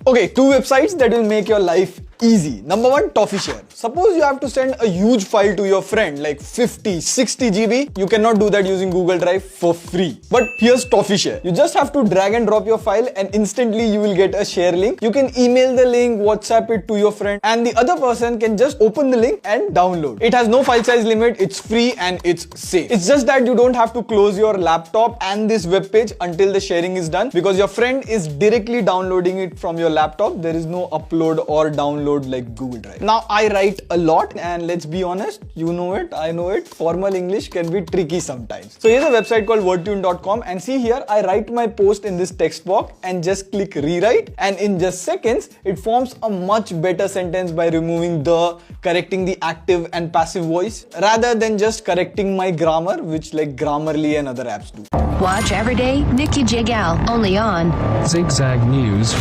Okay, two websites that will make your life easy. Number one, Toffee Share. Suppose you have to send a huge file to your friend like 50, 60 GB. You cannot do that using Google Drive for free. But here's Toffee Share. You just have to drag and drop your file and instantly you will get a share link. You can email the link, WhatsApp it to your friend, and the other person can just open the link and download. It has no file size limit, it's free and it's safe. It's just that you don't have to close your laptop and this web page until the sharing is done, because your friend is directly downloading it from your laptop. There is no upload or download like Google Drive. Now, I write a lot, and let's be honest, you know it, I know it, formal English can be tricky sometimes. So here's a website called wordtune.com, and see here, I write my post in this text box and just click rewrite, and in just seconds, it forms a much better sentence by removing the, correcting the active and passive voice, rather than just correcting my grammar, which like Grammarly and other apps do. Watch Everyday Nikki Jigal only on Zigzag News.